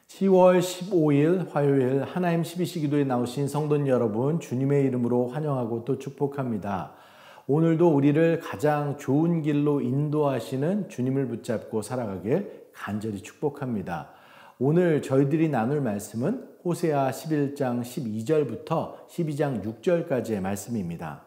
10월 15일 화요일 하나님 12시 기도에 나오신 성도님 여러분, 주님의 이름으로 환영하고 또 축복합니다. 오늘도 우리를 가장 좋은 길로 인도하시는 주님을 붙잡고 살아가길 간절히 축복합니다. 오늘 저희들이 나눌 말씀은 호세아 11장 12절부터 12장 6절까지의 말씀입니다.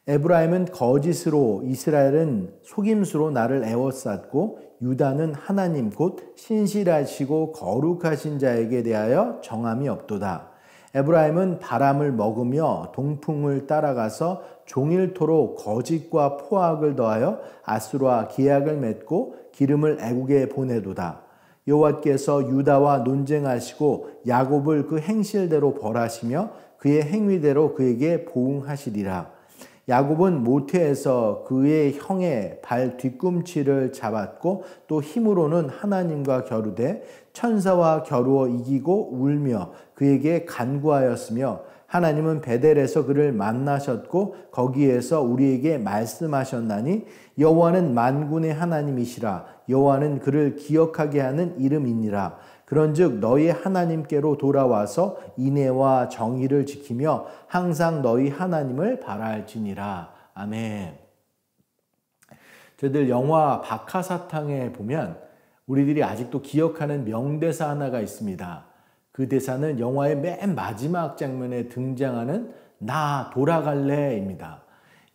에브라임은 거짓으로, 이스라엘은 속임수로 나를 애워쌌고, 유다는 하나님 곧 신실하시고 거룩하신 자에게 대하여 정함이 없도다. 에브라임은 바람을 먹으며 동풍을 따라가서 종일토록 거짓과 포악을 더하여 아수르와 계약을 맺고 기름을 애국에 보내도다. 여호와께서 유다와 논쟁하시고 야곱을 그 행실대로 벌하시며 그의 행위대로 그에게 보응하시리라. 야곱은 모태에서 그의 형의 발 뒤꿈치를 잡았고 또 힘으로는 하나님과 겨루되 천사와 겨루어 이기고 울며 그에게 간구하였으며 하나님은 베델에서 그를 만나셨고 거기에서 우리에게 말씀하셨나니 여호와는 만군의 하나님이시라. 여호와는 그를 기억하게 하는 이름이니라. 그런즉 너희 하나님께로 돌아와서 인애와 정의를 지키며 항상 너희 하나님을 바랄지니라. 아멘. 저희들 영화 박하사탕에 보면 우리들이 아직도 기억하는 명대사 하나가 있습니다. 그 대사는 영화의 맨 마지막 장면에 등장하는 나 돌아갈래입니다.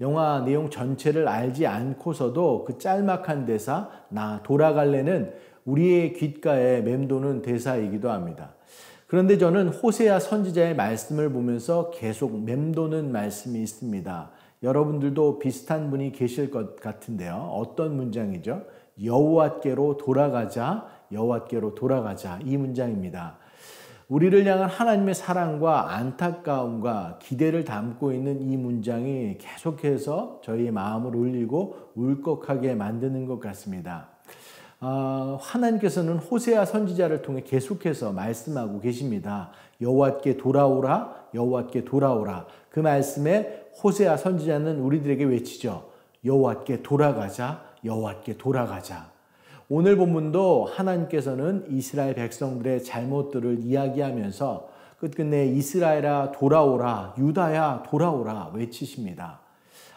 영화 내용 전체를 알지 않고서도 그 짤막한 대사 나 돌아갈래는 우리의 귓가에 맴도는 대사이기도 합니다. 그런데 저는 호세아 선지자의 말씀을 보면서 계속 맴도는 말씀이 있습니다. 여러분들도 비슷한 분이 계실 것 같은데요. 어떤 문장이죠? 여호와께로 돌아가자, 여호와께로 돌아가자. 이 문장입니다. 우리를 향한 하나님의 사랑과 안타까움과 기대를 담고 있는 이 문장이 계속해서 저희의 마음을 울리고 울컥하게 만드는 것 같습니다. 하나님께서는 호세아 선지자를 통해 계속해서 말씀하고 계십니다. 여호와께 돌아오라, 여호와께 돌아오라. 그 말씀에 호세아 선지자는 우리들에게 외치죠. 여호와께 돌아가자, 여호와께 돌아가자. 오늘 본문도 하나님께서는 이스라엘 백성들의 잘못들을 이야기하면서 끝끝내 이스라엘아 돌아오라, 유다야 돌아오라 외치십니다.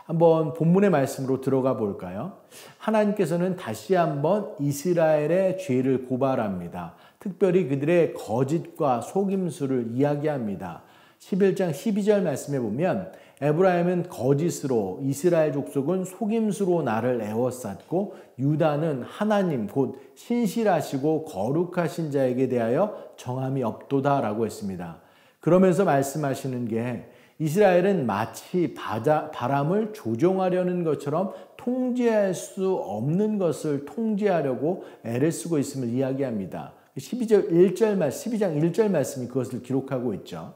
한번 본문의 말씀으로 들어가 볼까요? 하나님께서는 다시 한번 이스라엘의 죄를 고발합니다. 특별히 그들의 거짓과 속임수를 이야기합니다. 11장 12절 말씀에 보면 에브라임은 거짓으로, 이스라엘 족속은 속임수로 나를 애워쌌고 유다는 하나님 곧 신실하시고 거룩하신 자에게 대하여 정함이 없도다라고 했습니다. 그러면서 말씀하시는 게 이스라엘은 마치 바람을 조종하려는 것처럼 통제할 수 없는 것을 통제하려고 애를 쓰고 있음을 이야기합니다. 12장 1절 말씀이 그것을 기록하고 있죠.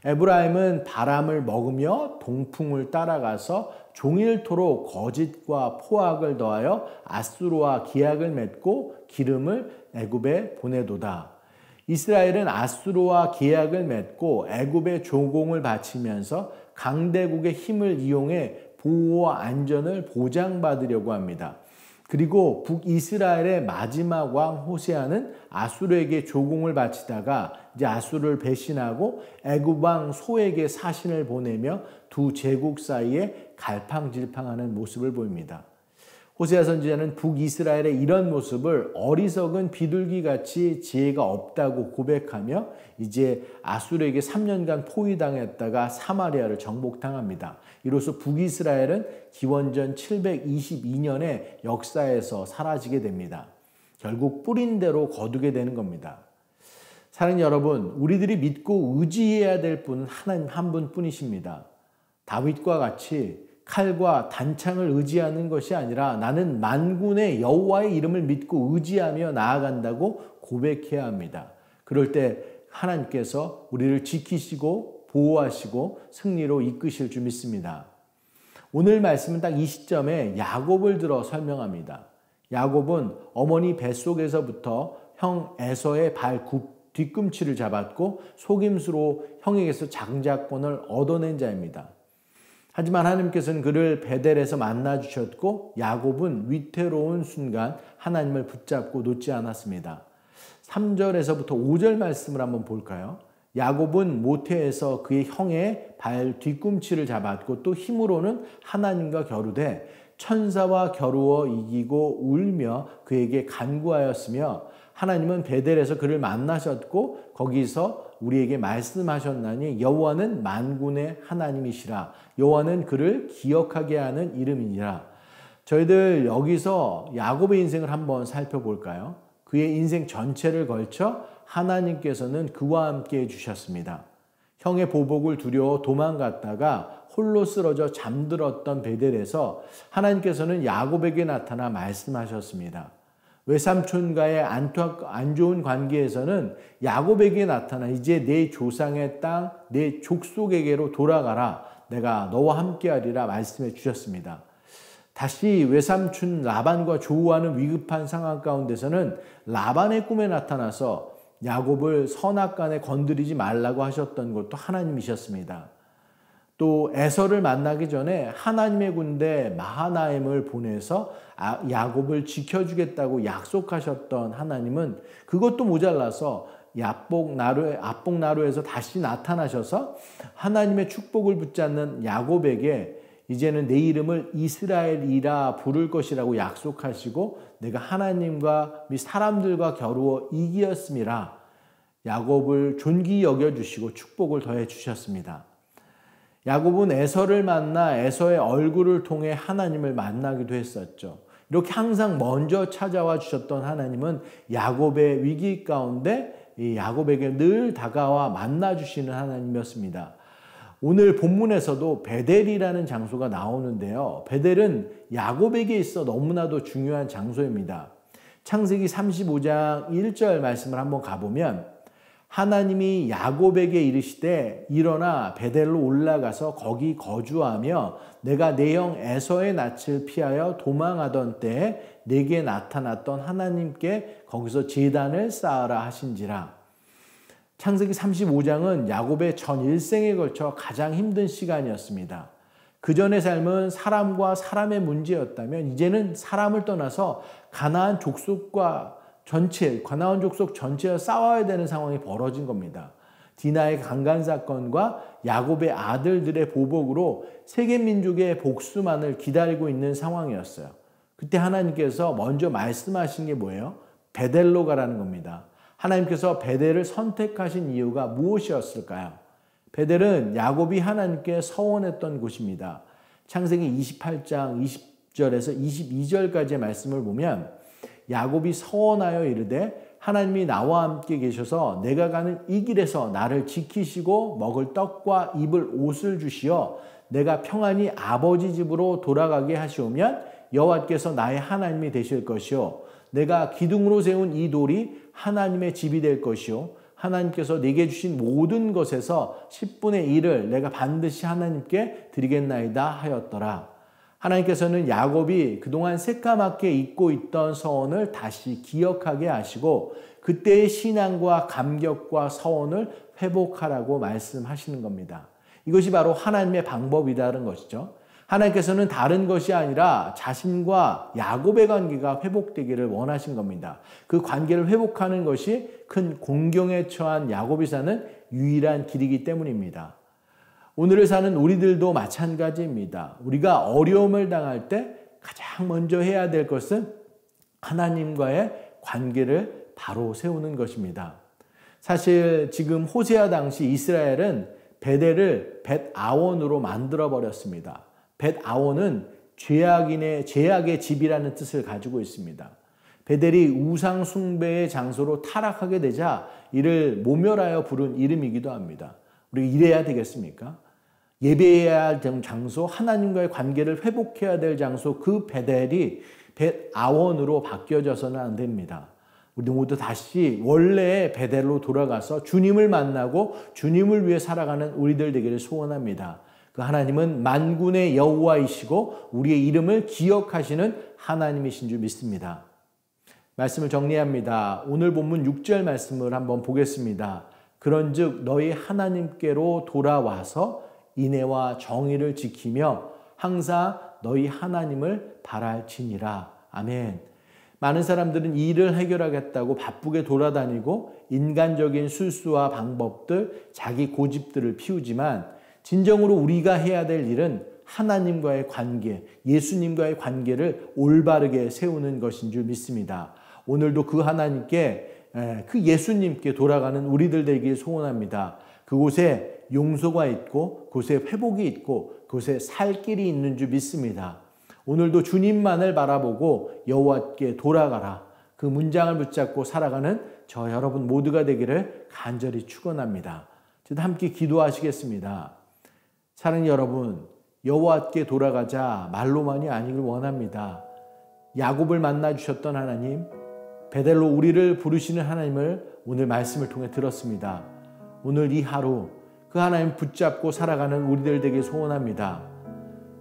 에브라임은 바람을 먹으며 동풍을 따라가서 종일토록 거짓과 포악을 더하여 아수르와 계약을 맺고 기름을 애굽에 보내도다. 이스라엘은 아수르와 계약을 맺고 애굽에 조공을 바치면서 강대국의 힘을 이용해 보호와 안전을 보장받으려고 합니다. 그리고 북이스라엘의 마지막 왕 호세아는 아수르에게 조공을 바치다가 이제 아수르를 배신하고 애굽 왕 소에게 사신을 보내며 두 제국 사이에 갈팡질팡하는 모습을 보입니다. 호세아 선지자는 북이스라엘의 이런 모습을 어리석은 비둘기같이 지혜가 없다고 고백하며 이제 아수르에게 3년간 포위당했다가 사마리아를 정복당합니다. 이로써 북이스라엘은 기원전 722년의 역사에서 사라지게 됩니다. 결국 뿌린 대로 거두게 되는 겁니다. 사랑하는 여러분, 우리들이 믿고 의지해야 될 분은 하나님 한 분뿐이십니다. 다윗과 같이 칼과 단창을 의지하는 것이 아니라 나는 만군의 여호와의 이름을 믿고 의지하며 나아간다고 고백해야 합니다. 그럴 때 하나님께서 우리를 지키시고 보호하시고 승리로 이끄실 줄 믿습니다. 오늘 말씀은 딱 이 시점에 야곱을 들어 설명합니다. 야곱은 어머니 뱃속에서부터 형 에서의 발 뒤꿈치를 잡았고 속임수로 형에게서 장자권을 얻어낸 자입니다. 하지만 하나님께서는 그를 베델에서 만나주셨고 야곱은 위태로운 순간 하나님을 붙잡고 놓지 않았습니다. 3절에서부터 5절 말씀을 한번 볼까요? 야곱은 모태에서 그의 형의 발 뒤꿈치를 잡았고 또 힘으로는 하나님과 겨루되 천사와 겨루어 이기고 울며 그에게 간구하였으며 하나님은 베델에서 그를 만나셨고 거기서 우리에게 말씀하셨나니 여호와는 만군의 하나님이시라. 여호와는 그를 기억하게 하는 이름이니라. 저희들 여기서 야곱의 인생을 한번 살펴볼까요? 그의 인생 전체를 걸쳐 하나님께서는 그와 함께 해주셨습니다. 형의 보복을 두려워 도망갔다가 홀로 쓰러져 잠들었던 베델에서 하나님께서는 야곱에게 나타나 말씀하셨습니다. 외삼촌과의 안 좋은 관계에서는 야곱에게 나타나 이제 내 조상의 땅, 내 족속에게로 돌아가라. 내가 너와 함께하리라 말씀해 주셨습니다. 다시 외삼촌 라반과 조우하는 위급한 상황 가운데서는 라반의 꿈에 나타나서 야곱을 선악간에 건드리지 말라고 하셨던 것도 하나님이셨습니다. 또 에서를 만나기 전에 하나님의 군대 마하나임을 보내서 야곱을 지켜주겠다고 약속하셨던 하나님은 그것도 모자라서 압복나루에서 다시 나타나셔서 하나님의 축복을 붙잡는 야곱에게 이제는 내 이름을 이스라엘이라 부를 것이라고 약속하시고 내가 하나님과 및 사람들과 겨루어 이기었음이라 야곱을 존귀 여겨주시고 축복을 더해 주셨습니다. 야곱은 에서를 만나 에서의 얼굴을 통해 하나님을 만나기도 했었죠. 이렇게 항상 먼저 찾아와 주셨던 하나님은 야곱의 위기 가운데 야곱에게 늘 다가와 만나 주시는 하나님이었습니다. 오늘 본문에서도 베델이라는 장소가 나오는데요. 베델은 야곱에게 있어 너무나도 중요한 장소입니다. 창세기 35장 1절 말씀을 한번 가보면 하나님이 야곱에게 이르시되 일어나 베델로 올라가서 거기 거주하며 내가 내 형 에서의 낯을 피하여 도망하던 때에 내게 나타났던 하나님께 거기서 제단을 쌓아라 하신지라. 창세기 35장은 야곱의 전 일생에 걸쳐 가장 힘든 시간이었습니다. 그 전의 삶은 사람과 사람의 문제였다면 이제는 사람을 떠나서 가나안 족속 전체와 싸워야 되는 상황이 벌어진 겁니다. 디나의 강간 사건과 야곱의 아들들의 보복으로 세계 민족의 복수만을 기다리고 있는 상황이었어요. 그때 하나님께서 먼저 말씀하신 게 뭐예요? 베델로 가라는 겁니다. 하나님께서 베델을 선택하신 이유가 무엇이었을까요? 베델은 야곱이 하나님께 서원했던 곳입니다. 창세기 28장 20절에서 22절까지의 말씀을 보면 야곱이 서원하여 이르되 하나님이 나와 함께 계셔서 내가 가는 이 길에서 나를 지키시고 먹을 떡과 입을 옷을 주시어 내가 평안히 아버지 집으로 돌아가게 하시오면 여호와께서 나의 하나님이 되실 것이요 내가 기둥으로 세운 이 돌이 하나님의 집이 될 것이요 하나님께서 내게 주신 모든 것에서 10분의 1을 내가 반드시 하나님께 드리겠나이다 하였더라. 하나님께서는 야곱이 그동안 새까맣게 잊고 있던 서원을 다시 기억하게 하시고 그때의 신앙과 감격과 서원을 회복하라고 말씀하시는 겁니다. 이것이 바로 하나님의 방법이라는 것이죠. 하나님께서는 다른 것이 아니라 자신과 야곱의 관계가 회복되기를 원하신 겁니다. 그 관계를 회복하는 것이 큰 공경에 처한 야곱이 사는 유일한 길이기 때문입니다. 오늘을 사는 우리들도 마찬가지입니다. 우리가 어려움을 당할 때 가장 먼저 해야 될 것은 하나님과의 관계를 바로 세우는 것입니다. 사실 지금 호세아 당시 이스라엘은 베델을 벳아원으로 만들어 버렸습니다. 벳아원은 죄악의 집이라는 뜻을 가지고 있습니다. 베델이 우상 숭배의 장소로 타락하게 되자 이를 모멸하여 부른 이름이기도 합니다. 우리가 이래야 되겠습니까? 예배해야 할 장소, 하나님과의 관계를 회복해야 될 장소, 그 베델이 벳아원으로 바뀌어져서는 안 됩니다. 우리 모두 다시 원래의 베델로 돌아가서 주님을 만나고 주님을 위해 살아가는 우리들 되기를 소원합니다. 그 하나님은 만군의 여호와이시고 우리의 이름을 기억하시는 하나님이신 줄 믿습니다. 말씀을 정리합니다. 오늘 본문 6절 말씀을 한번 보겠습니다. 그런즉 너희 하나님께로 돌아와서 인애와 정의를 지키며 항상 너희 하나님을 바랄지니라. 아멘. 많은 사람들은 일을 해결하겠다고 바쁘게 돌아다니고 인간적인 술수와 방법들, 자기 고집들을 피우지만 진정으로 우리가 해야 될 일은 하나님과의 관계, 예수님과의 관계를 올바르게 세우는 것인 줄 믿습니다. 오늘도 그 하나님께, 그 예수님께 돌아가는 우리들 되길 소원합니다. 그곳에 용서가 있고, 그곳에 회복이 있고, 그곳에 살 길이 있는 줄 믿습니다. 오늘도 주님만을 바라보고 여호와께 돌아가라. 그 문장을 붙잡고 살아가는 저 여러분 모두가 되기를 간절히 축원합니다. 저도 함께 기도하시겠습니다. 사랑하는 여러분, 여호와께 돌아가자 말로만이 아니길 원합니다. 야곱을 만나 주셨던 하나님, 베델로 우리를 부르시는 하나님을 오늘 말씀을 통해 들었습니다. 오늘 이 하루 그 하나님 붙잡고 살아가는 우리들 되길 소원합니다.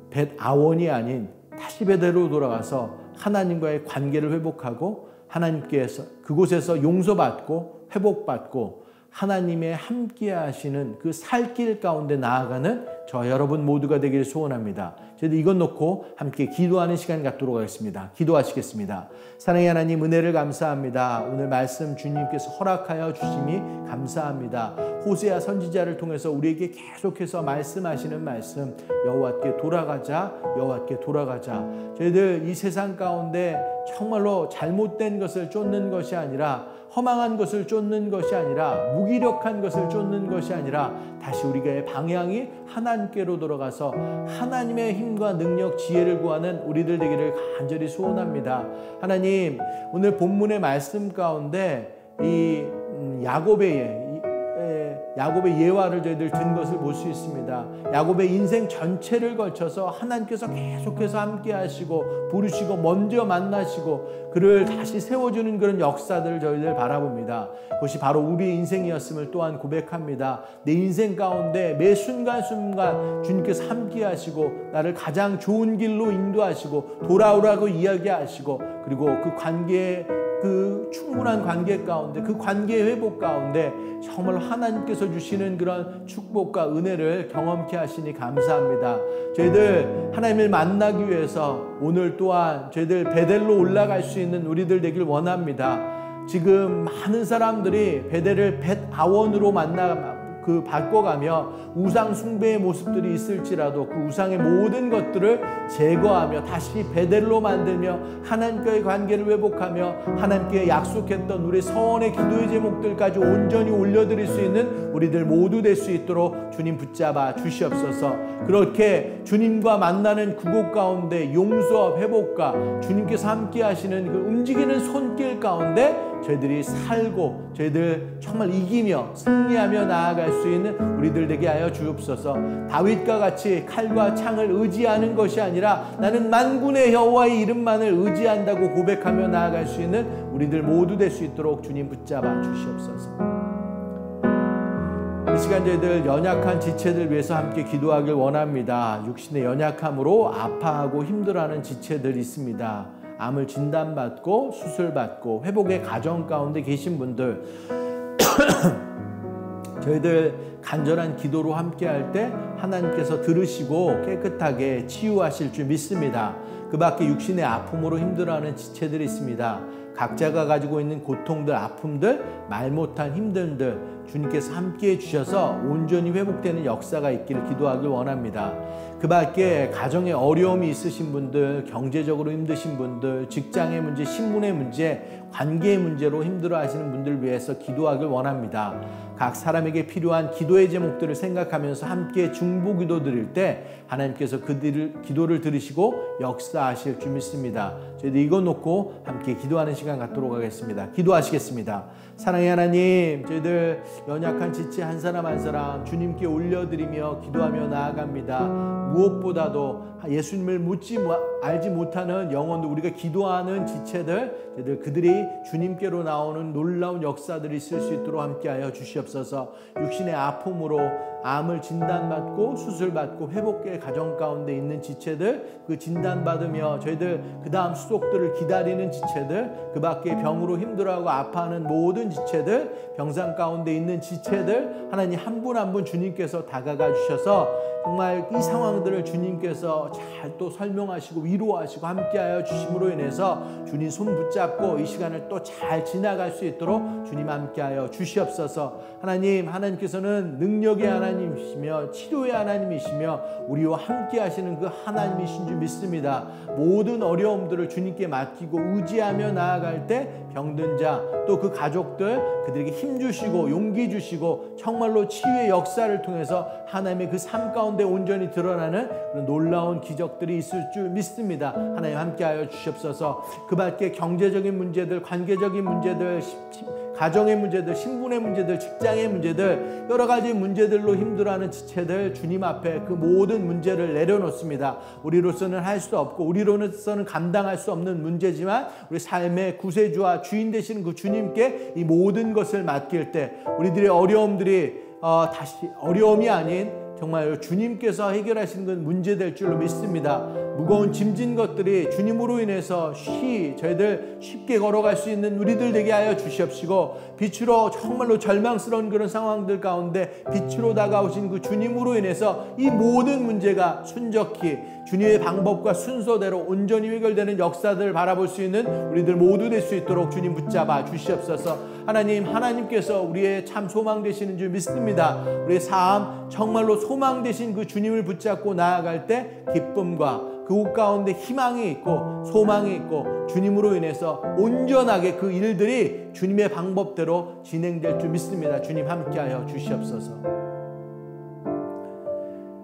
벳아원이 아닌 다시 베델로 돌아가서 하나님과의 관계를 회복하고 하나님께서 그곳에서 용서받고 회복받고 하나님의 함께 하시는 그 살길 가운데 나아가는 저 여러분 모두가 되기를 소원합니다. 저희도 이것 놓고 함께 기도하는 시간 갖도록 하겠습니다. 기도하시겠습니다. 사랑의 하나님, 은혜를 감사합니다. 오늘 말씀 주님께서 허락하여 주심이 감사합니다. 호세아 선지자를 통해서 우리에게 계속해서 말씀하시는 말씀, 여호와께 돌아가자, 여호와께 돌아가자. 저희들 이 세상 가운데 정말로 잘못된 것을 쫓는 것이 아니라, 허망한 것을 쫓는 것이 아니라, 무기력한 것을 쫓는 것이 아니라 다시 우리의 방향이 하나님께로 돌아가서 하나님의 힘과 능력, 지혜를 구하는 우리들 되기를 간절히 소원합니다. 하나님, 오늘 본문의 말씀 가운데 이 야곱의 예화를 저희들 든 것을 볼 수 있습니다. 야곱의 인생 전체를 걸쳐서 하나님께서 계속해서 함께 하시고 부르시고 먼저 만나시고 그를 다시 세워주는 그런 역사들을 저희들 바라봅니다. 그것이 바로 우리의 인생이었음을 또한 고백합니다. 내 인생 가운데 매 순간순간 주님께서 함께 하시고 나를 가장 좋은 길로 인도하시고 돌아오라고 이야기하시고 그리고 그 관계에 그 충분한 관계 가운데 그 관계 회복 가운데 정말 하나님께서 주시는 그런 축복과 은혜를 경험케 하시니 감사합니다. 저희들 하나님을 만나기 위해서 오늘 또한 저희들 베델로 올라갈 수 있는 우리들 되길 원합니다. 지금 많은 사람들이 베델을 벳아원으로 바꿔가며 우상 숭배의 모습들이 있을지라도 그 우상의 모든 것들을 제거하며 다시 베델로 만들며 하나님과의 관계를 회복하며 하나님께 약속했던 우리 서원의 기도의 제목들까지 온전히 올려드릴 수 있는 우리들 모두 될 수 있도록 주님 붙잡아 주시옵소서. 그렇게 주님과 만나는 그곳 가운데 용서와 회복과 주님께서 함께 하시는 그 움직이는 손길 가운데 저희들이 살고 저희들 정말 이기며 승리하며 나아갈 수 있는 우리들 되게 하여 주옵소서. 다윗과 같이 칼과 창을 의지하는 것이 아니라 나는 만군의 여호와의 이름만을 의지한다고 고백하며 나아갈 수 있는 우리들 모두 될 수 있도록 주님 붙잡아 주시옵소서. 이 시간 저희들 연약한 지체들 위해서 함께 기도하길 원합니다. 육신의 연약함으로 아파하고 힘들어하는 지체들이 있습니다. 암을 진단받고 수술받고 회복의 과정 가운데 계신 분들 저희들 간절한 기도로 함께할 때 하나님께서 들으시고 깨끗하게 치유하실 줄 믿습니다. 그 밖에 육신의 아픔으로 힘들어하는 지체들이 있습니다. 각자가 가지고 있는 고통들, 아픔들, 말 못한 힘듦들 주님께서 함께해 주셔서 온전히 회복되는 역사가 있기를 기도하길 원합니다. 그 밖에 가정에 어려움이 있으신 분들, 경제적으로 힘드신 분들, 직장의 문제, 신문의 문제, 관계의 문제로 힘들어하시는 분들 위해서 기도하길 원합니다. 각 사람에게 필요한 기도의 제목들을 생각하면서 함께 중보 기도 드릴 때 하나님께서 그들을 기도를 들으시고 역사하실 줄 믿습니다. 저희도 이거 놓고 함께 기도하는 시간 갖도록 하겠습니다. 기도하시겠습니다. 사랑의 하나님, 저희들 연약한 지체 한 사람 한 사람 주님께 올려드리며 기도하며 나아갑니다. 무엇보다도 예수님을 알지 못하는 영혼들, 우리가 기도하는 지체들, 저희들 그들이 주님께로 나오는 놀라운 역사들이 있을 수 있도록 함께하여 주시옵소서. 육신의 아픔으로 암을 진단받고 수술받고 회복의 과정 가운데 있는 지체들, 그 진단받으며 저희들 그 다음 수속들을 기다리는 지체들, 그 밖에 병으로 힘들어하고 아파하는 모든 지체들, 병상 가운데 있는 지체들, 하나님 한 분 한 분 주님께서 다가가 주셔서 정말 이 상황들을 주님께서 잘 또 설명하시고 위로하시고 함께하여 주심으로 인해서 주님 손 붙잡고 이 시간을 또 잘 지나갈 수 있도록 주님 함께하여 주시옵소서. 하나님께서는 능력의 하나님이시며 치료의 하나님이시며 우리와 함께하시는 그 하나님이신 줄 믿습니다. 모든 어려움들을 주님께 맡기고 의지하며 나아갈 때 병든 자 또 그 가족들 그들에게 힘 주시고 용기 주시고 정말로 치유의 역사를 통해서 하나님의 그 삶 가운데 온전히 드러나는 그런 놀라운 기적들이 있을 줄 믿습니다. 하나님 함께하여 주시옵소서. 그 밖에 경제적인 문제들, 관계적인 문제들, 가정의 문제들, 신분의 문제들, 직장의 문제들, 여러 가지 문제들로 힘들어하는 지체들 주님 앞에 그 모든 문제를 내려놓습니다. 우리로서는 할 수 없고 우리로서는 감당할 수 없는 문제지만 우리 삶의 구세주와 주인 되시는 그 주님께 이 모든 것을 맡길 때 우리들의 어려움들이 다시 어려움이 아닌 정말 주님께서 해결하시는 건 문제될 줄로 믿습니다. 무거운 짐진 것들이 주님으로 인해서 저희들 쉽게 걸어갈 수 있는 우리들 되게 하여 주시옵시고 빛으로 정말로 절망스러운 그런 상황들 가운데 빛으로 다가오신 그 주님으로 인해서 이 모든 문제가 순적히 주님의 방법과 순서대로 온전히 해결되는 역사들을 바라볼 수 있는 우리들 모두 될 수 있도록 주님 붙잡아 주시옵소서. 하나님께서 우리의 참 소망 되시는 줄 믿습니다. 우리의 삶 정말로 소망 되신 그 주님을 붙잡고 나아갈 때 기쁨과 그곳 가운데 희망이 있고 소망이 있고 주님으로 인해서 온전하게 그 일들이 주님의 방법대로 진행될 줄 믿습니다. 주님 함께하여 주시옵소서.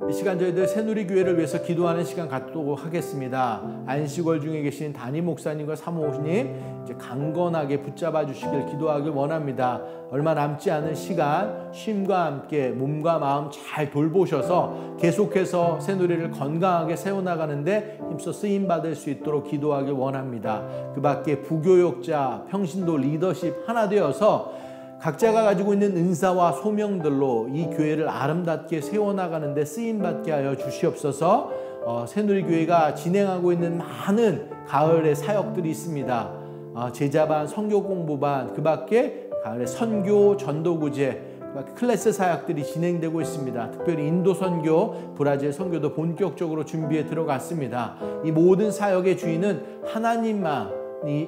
이 시간 저희들 새누리교회를 위해서 기도하는 시간 갖도록 하겠습니다. 안식월 중에 계신 담임 목사님과 사모님 이제 강건하게 붙잡아 주시길 기도하길 원합니다. 얼마 남지 않은 시간 쉼과 함께 몸과 마음 잘 돌보셔서 계속해서 새누리를 건강하게 세워나가는데 힘써 쓰임받을 수 있도록 기도하길 원합니다. 그 밖에 부교역자, 평신도 리더십 하나 되어서 각자가 가지고 있는 은사와 소명들로 이 교회를 아름답게 세워나가는데 쓰임받게 하여 주시옵소서. 새누리교회가 진행하고 있는 많은 가을의 사역들이 있습니다. 제자반, 성교공부반, 그 밖에 가을에 선교, 전도구제, 클래스 사역들이 진행되고 있습니다. 특별히 인도 선교, 브라질 선교도 본격적으로 준비에 들어갔습니다. 이 모든 사역의 주인은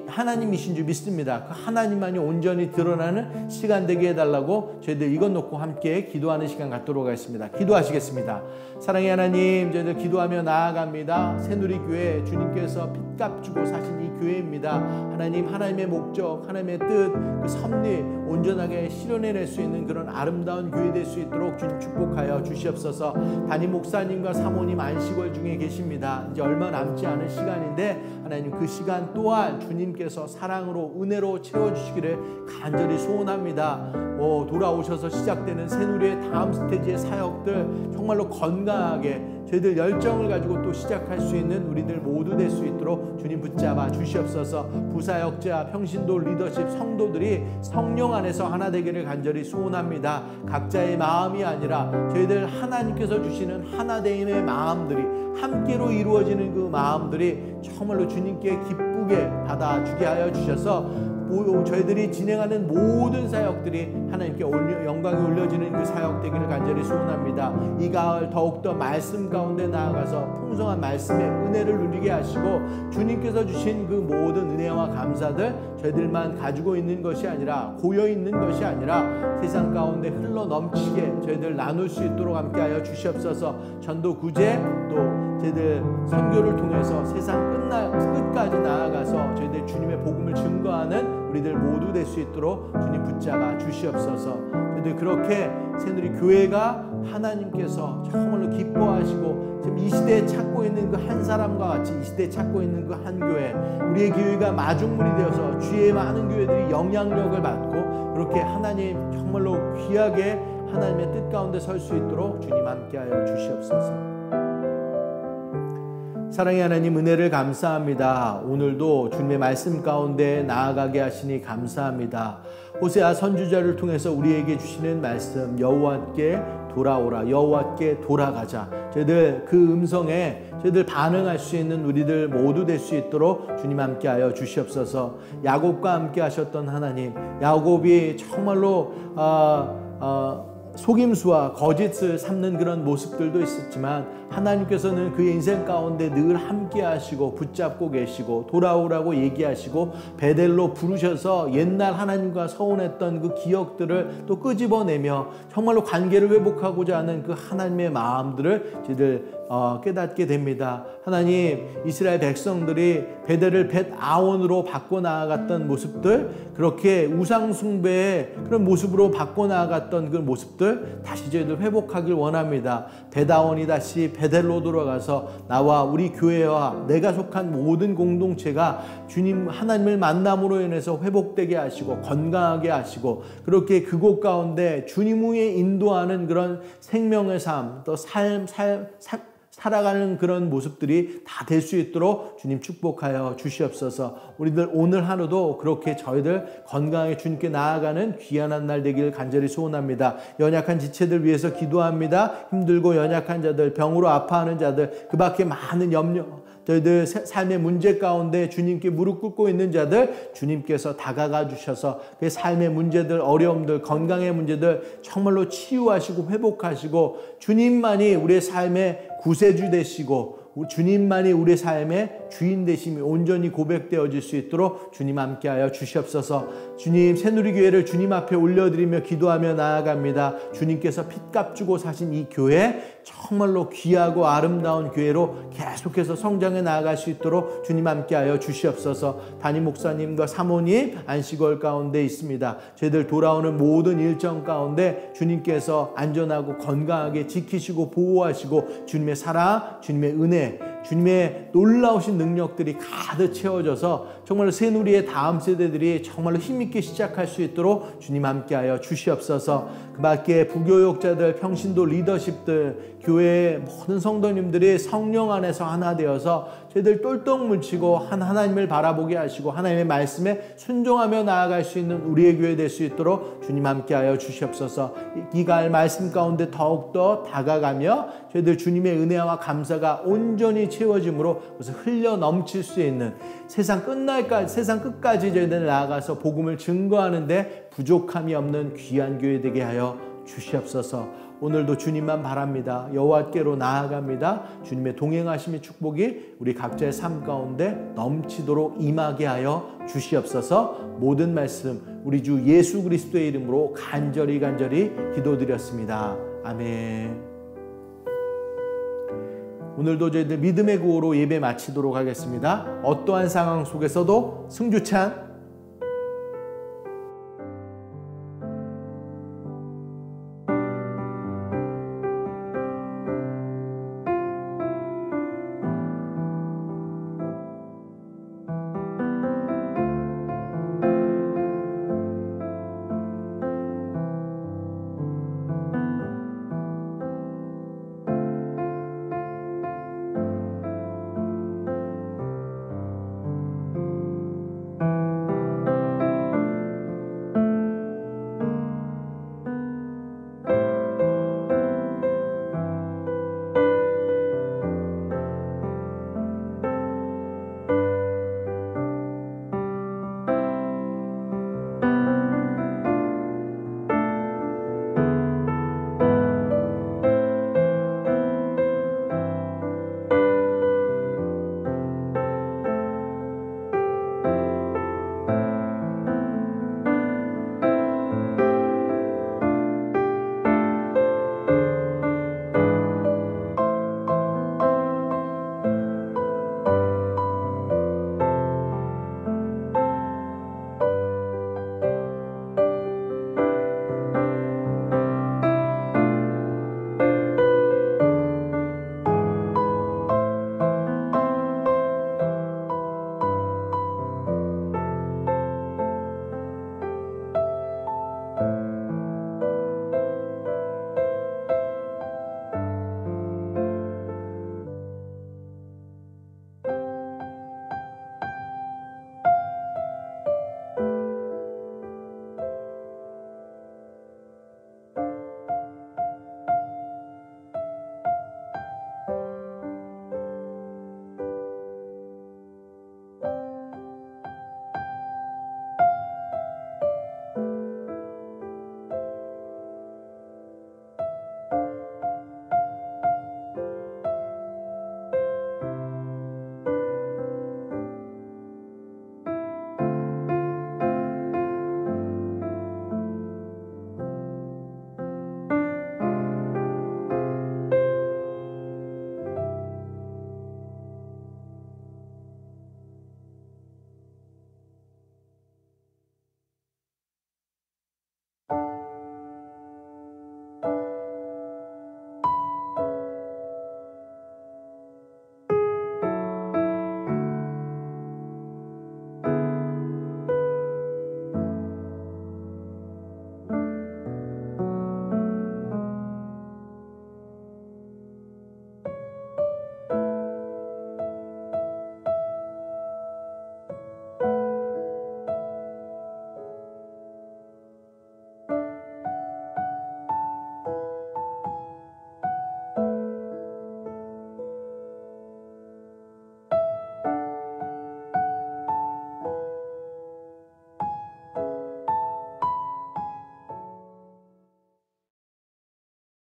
하나님이신 줄 믿습니다. 그 하나님만이 온전히 드러나는 시간 되게 해달라고 저희들 이것 놓고 함께 기도하는 시간 갖도록 하겠습니다. 기도하시겠습니다. 사랑의 하나님, 저희들 기도하며 나아갑니다. 새누리교회 주님께서 핏값 주고 사신 이 교회입니다. 하나님의 목적, 하나님의 뜻, 그 섭리 온전하게 실현해낼 수 있는 그런 아름다운 교회 될 수 있도록 주님 축복하여 주시옵소서. 담임 목사님과 사모님 안식월 중에 계십니다. 이제 얼마 남지 않은 시간인데 하나님 그 시간 또한 주님께서 사랑으로 은혜로 채워주시기를 간절히 소원합니다. 돌아오셔서 시작되는 새누리의 다음 스테이지의 사역들 정말로 건강하게 저희들 열정을 가지고 또 시작할 수 있는 우리들 모두 될 수 있도록 주님 붙잡아 주시옵소서. 부사역자, 평신도 리더십 성도들이 성령 안에서 하나 되기를 간절히 소원합니다. 각자의 마음이 아니라 저희들 하나님께서 주시는 하나됨의 마음들이 함께로 이루어지는 그 마음들이 정말로 주님께 기쁘게 받아주게 하여 주셔서 저희들이 진행하는 모든 사역들이 하나님께 영광이 올려지는 그 사역 되기를 간절히 소원합니다. 이 가을 더욱더 말씀 가운데 나아가서 풍성한 말씀의 은혜를 누리게 하시고 주님께서 주신 그 모든 은혜와 감사들 저희들만 가지고 있는 것이 아니라 고여 있는 것이 아니라 세상 가운데 흘러 넘치게 저희들 나눌 수 있도록 함께하여 주시옵소서. 전도 구제 또 저희들 선교를 통해서 세상 끝까지 나아가서 저희들 주님의 복음을 증거하는 우리들 모두 될 수 있도록 주님 붙잡아 주시옵소서. 저희들 그렇게 새누리 교회가 하나님께서 정말로 기뻐하시고 지금 이 시대에 찾고 있는 그 한 사람과 같이 이 시대에 찾고 있는 그 한 교회, 우리의 교회가 마중물이 되어서 주위의 많은 교회들이 영향력을 받고 그렇게 하나님 정말로 귀하게 하나님의 뜻 가운데 설 수 있도록 주님 함께하여 주시옵소서. 사랑의 하나님, 은혜를 감사합니다. 오늘도 주님의 말씀 가운데 나아가게 하시니 감사합니다. 호세아 선지자를 통해서 우리에게 주시는 말씀, 여호와께 돌아오라, 여호와께 돌아가자. 저희들 그 음성에 저희들 반응할 수 있는 우리들 모두 될 수 있도록 주님 함께하여 주시옵소서. 야곱과 함께 하셨던 하나님, 야곱이 정말로 속임수와 거짓을 삼는 그런 모습들도 있었지만 하나님께서는 그의 인생 가운데 늘 함께 하시고 붙잡고 계시고 돌아오라고 얘기하시고 베델로 부르셔서 옛날 하나님과 서운했던 그 기억들을 또 끄집어내며 정말로 관계를 회복하고자 하는 그 하나님의 마음들을 저희들 깨닫게 됩니다. 하나님, 이스라엘 백성들이 베델을 벳 아원으로 바꿔 나아갔던 모습들, 그렇게 우상 숭배의 그런 모습으로 바꿔 나아갔던 그 모습들 다시 저희들 회복하길 원합니다. 벳 아원이 다시 베델로 돌아가서 나와 우리 교회와 내가 속한 모든 공동체가 주님 하나님을 만남으로 인해서 회복되게 하시고 건강하게 하시고, 그렇게 그곳 가운데 주님 후에 인도하는 그런 생명의 삶, 또 살아가는 그런 모습들이 다 될 수 있도록 주님 축복하여 주시옵소서. 우리들 오늘 하루도 그렇게 저희들 건강하게 주님께 나아가는 귀한 한 날 되기를 간절히 소원합니다. 연약한 지체들 위해서 기도합니다. 힘들고 연약한 자들, 병으로 아파하는 자들, 그 밖에 많은 염려, 저희들 삶의 문제 가운데 주님께 무릎 꿇고 있는 자들 주님께서 다가가 주셔서 그 삶의 문제들, 어려움들, 건강의 문제들 정말로 치유하시고 회복하시고, 주님만이 우리의 삶의 구세주 되시고 주님만이 우리의 삶의 주인 되심이 온전히 고백되어질 수 있도록 주님 함께하여 주시옵소서. 주님, 새누리교회를 주님 앞에 올려드리며 기도하며 나아갑니다. 주님께서 핏값 주고 사신 이 교회 정말로 귀하고 아름다운 교회로 계속해서 성장해 나아갈 수 있도록 주님 함께하여 주시옵소서. 담임 목사님과 사모님 안식월 가운데 있습니다. 저희들 돌아오는 모든 일정 가운데 주님께서 안전하고 건강하게 지키시고 보호하시고 주님의 사랑, 주님의 은혜, 주님의 놀라우신 능력들이 가득 채워져서 정말로 새누리의 다음 세대들이 정말로 힘있게 시작할 수 있도록 주님 함께하여 주시옵소서. 그 밖에 부교육자들, 평신도 리더십들, 교회의 모든 성도님들이 성령 안에서 하나 되어서 저희들 똘똘 뭉치고 하나님을 바라보게 하시고 하나님의 말씀에 순종하며 나아갈 수 있는 우리의 교회 될 수 있도록 주님 함께하여 주시옵소서. 이갈 말씀 가운데 더욱더 다가가며 저희들 주님의 은혜와 감사가 온전히 채워짐으로 그래서 흘려 넘칠 수 있는 세상 끝까지 저희들 나아가서 복음을 증거하는데 부족함이 없는 귀한 교회 되게 하여 주시옵소서. 오늘도 주님만 바랍니다. 여호와께로 나아갑니다. 주님의 동행하심의 축복이 우리 각자의 삶 가운데 넘치도록 임하게 하여 주시옵소서. 모든 말씀 우리 주 예수 그리스도의 이름으로 간절히 기도드렸습니다. 아멘. 오늘도 저희들 믿음의 구호로 예배 마치도록 하겠습니다. 어떠한 상황 속에서도 승주찬